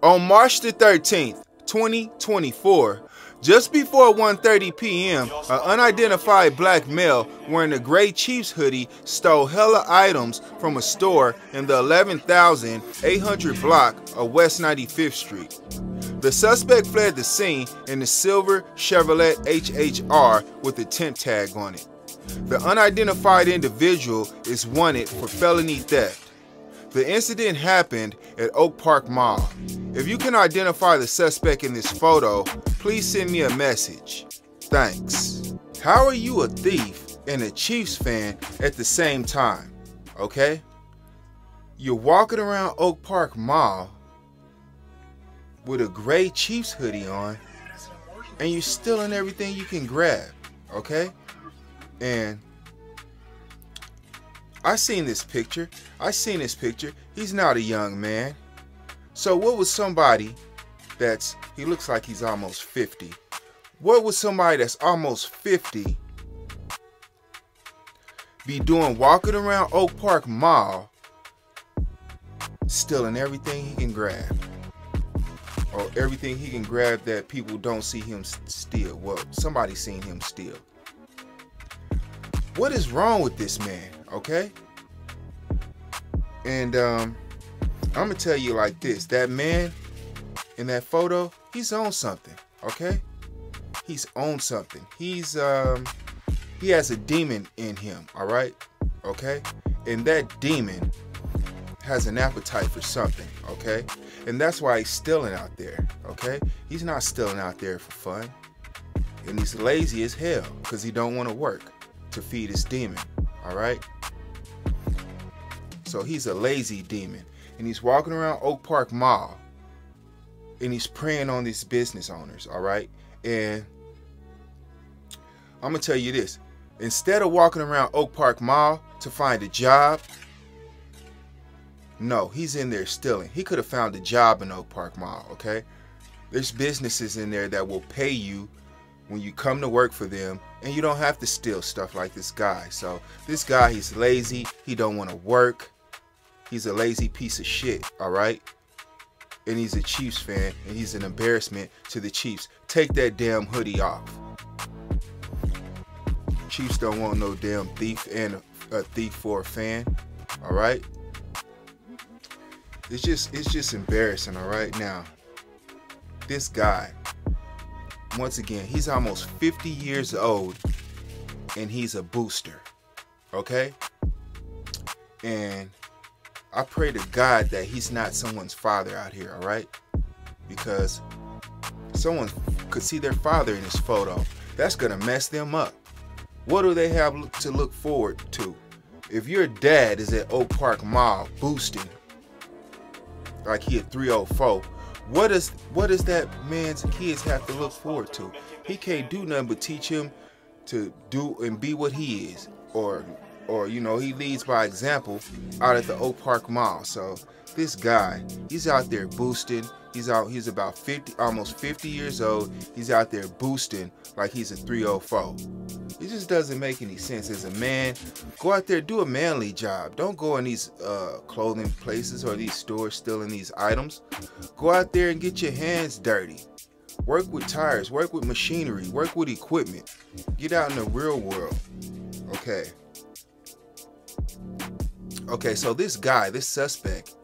On March the 13th, 2024, just before 1:30 p.m., an unidentified black male wearing a gray Chiefs hoodie stole hella items from a store in the 11,800 block of West 95th Street. The suspect fled the scene in a silver Chevrolet HHR with a temp tag on it. The unidentified individual is wanted for felony theft. The incident happened at Oak Park Mall. If you can identify the suspect in this photo, please send me a message. Thanks. How are you a thief and a Chiefs fan at the same time? Okay? You're walking around Oak Park Mall with a gray Chiefs hoodie on, and you're stealing everything you can grab. Okay? And I seen this picture. He's not a young man. So what was somebody he looks like he's almost 50. What would somebody that's almost 50 be doing walking around Oak Park Mall stealing everything he can grab? Or everything he can grab that people don't see him steal. Well, somebody seen him steal. What is wrong with this man, okay? And I'm gonna tell you like this: that man in that photo, he's on something, okay? He's on something. He has a demon in him, all right? Okay? And that demon has an appetite for something, okay? And that's why he's stealing out there, okay? He's not stealing out there for fun. And he's lazy as hell because he don't want to work to feed his demon, all right? So he's a lazy demon, and he's walking around Oak Park Mall, and he's preying on these business owners, all right? And I'm gonna tell you this: instead of walking around Oak Park Mall to find a job, no, he's in there stealing. He could have found a job in Oak Park Mall, okay? There's businesses in there that will pay you when you come to work for them, and you don't have to steal stuff like this guy. So this guy, he's lazy. He don't want to work. He's a lazy piece of shit, all right? And he's a Chiefs fan, and he's an embarrassment to the Chiefs. Take that damn hoodie off. Chiefs don't want no damn thief and a thief for a fan, all right? It's just embarrassing, all right? Now, this guy, once again, he's almost 50 years old, and he's a booster, okay? And I pray to God that he's not someone's father out here, all right? Because someone could see their father in this photo. That's gonna mess them up. What do they have to look forward to? If your dad is at Oak Park Mall boosting like he at 304, what does that man's kids have to look forward to? He can't do nothing but teach him to do and be what he is, or you know, he leads by example out at the Oak Park Mall. So this guy, he's out there boosting. He's about 50, almost 50 years old. He's out there boosting like he's a 304. It just doesn't make any sense. As a man, go out there, do a manly job. Don't go in these clothing places or these stores stealing these items. Go out there and get your hands dirty. Work with tires, work with machinery, work with equipment. Get out in the real world. Okay, so this guy, this suspect,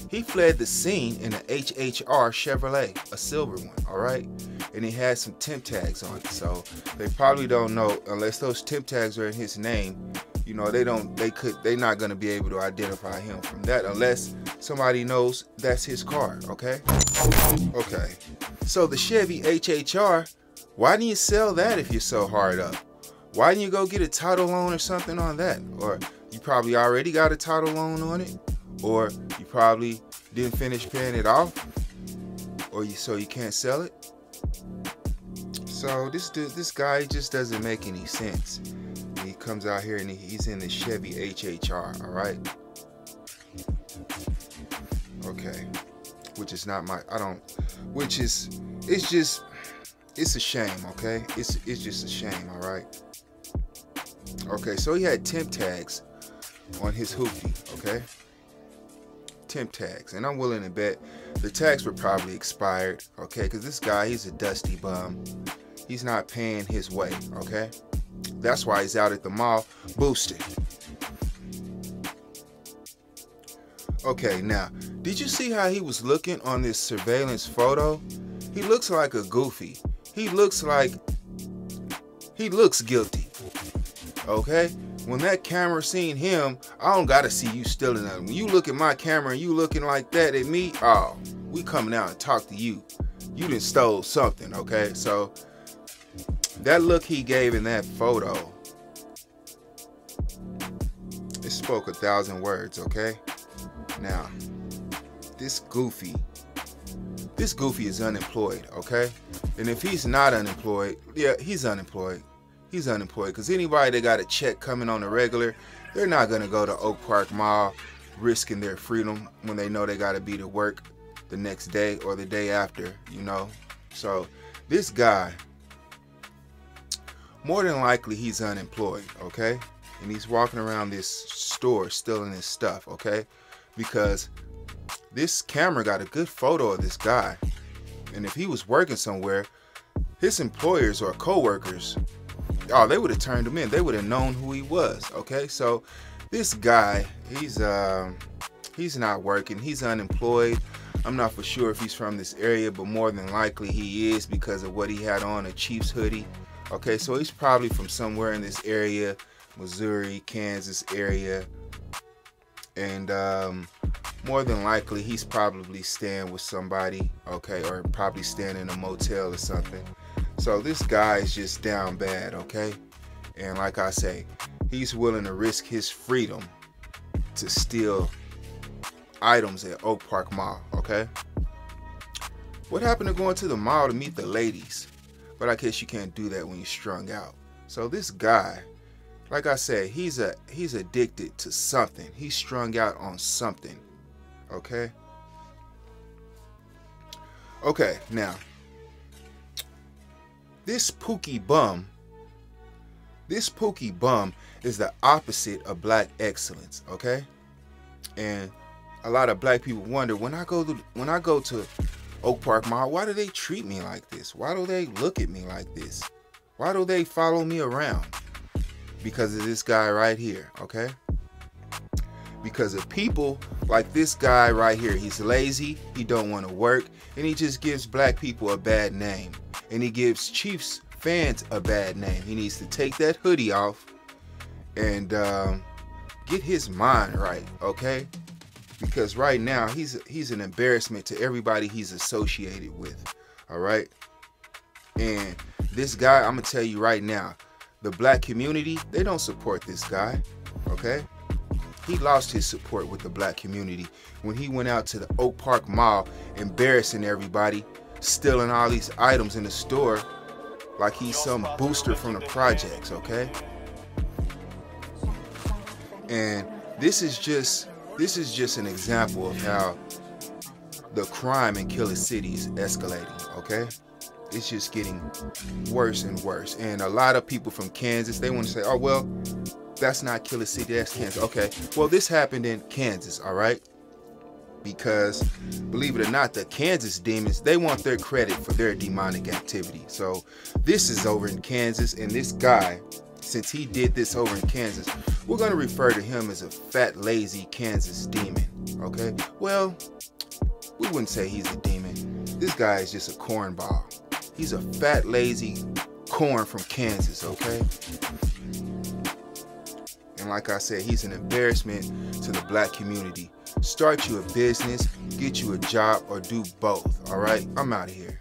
he fled the scene in an HHR Chevrolet, a silver one, all right? And he had some temp tags on it. So they probably don't know, unless those temp tags are in his name, you know, they're not gonna be able to identify him from that unless somebody knows that's his car, okay? Okay, so the Chevy HHR, why didn't you sell that if you're so hard up? Why didn't you go get a title loan or something on that? Or you probably already got a title loan on it, or you probably didn't finish paying it off, or so you can't sell it. So this guy just doesn't make any sense. He comes out here and he's in the Chevy HHR, all right? Okay, which is not my, it's a shame, okay? It's just a shame, all right? Okay, so he had temp tags on his hoopty, okay? Temp tags, and I'm willing to bet The tags were probably expired, okay? Because this guy, he's a dusty bum. He's not paying his way, okay? That's why he's out at the mall boosting. Okay, now, did you see how he was looking on this surveillance photo? He looks like a goofy. He looks guilty, okay? When that camera seen him, I don't gotta see you stealing nothing. When you look at my camera and you looking like that at me, oh, we coming out and talk to you. You done stole something, okay? So that look he gave in that photo, it spoke 1,000 words, okay? Now, this goofy is unemployed, okay? And if he's not unemployed, yeah, he's unemployed. He's unemployed because anybody that got a check coming on the regular, they're not going to go to Oak Park Mall risking their freedom when they know they got to be to work the next day or the day after, you know? So this guy, more than likely he's unemployed, okay? And he's walking around this store stealing his stuff, okay? Because this camera got a good photo of this guy. And if he was working somewhere, his employers or co-workers, oh, they would have turned him in. They would have known who he was, okay? So this guy, he's not working. He's unemployed. I'm not for sure if he's from this area, but more than likely he is because of what he had on, a Chiefs hoodie. Okay, so he's probably from somewhere in this area, Missouri, Kansas area. And more than likely he's probably staying with somebody, okay, or probably staying in a motel or something. So this guy is just down bad, okay? And like I say, he's willing to risk his freedom to steal items at Oak Park Mall, okay? What happened to going to the mall to meet the ladies? But I guess you can't do that when you're strung out. So this guy, like I said, he's addicted to something. He's strung out on something, okay? Okay, now, this Pookie bum is the opposite of black excellence, okay? And a lot of black people wonder, when I go to Oak Park Mall, why do they treat me like this? Why do they look at me like this? Why do they follow me around? Because of this guy right here, okay? Because of people like this guy right here. He's lazy, he don't want to work, and he just gives black people a bad name. And he gives Chiefs fans a bad name. He needs to take that hoodie off and get his mind right, okay? Because right now he's an embarrassment to everybody he's associated with, all right? And this guy, I'm gonna tell you right now, the black community, they don't support this guy, okay? He lost his support with the black community when he went out to the Oak Park Mall, embarrassing everybody, stealing all these items in the store like he's some booster from the projects, okay? And this is just an example of how the crime in Killer City is escalating, okay? It's just getting worse and worse. And a lot of people from Kansas, they want to say, oh, well, that's not Killer City, that's Kansas. Okay, well, this happened in Kansas, all right? Because, believe it or not, the Kansas demons, they want their credit for their demonic activity. So this is over in Kansas, and this guy, since he did this over in Kansas, we're going to refer to him as a fat, lazy Kansas demon, okay? Well, we wouldn't say he's a demon. This guy is just a cornball. He's a fat, lazy corn from Kansas, okay? And like I said, he's an embarrassment to the black community. Start you a business, get you a job, or do both, all right? I'm out of here.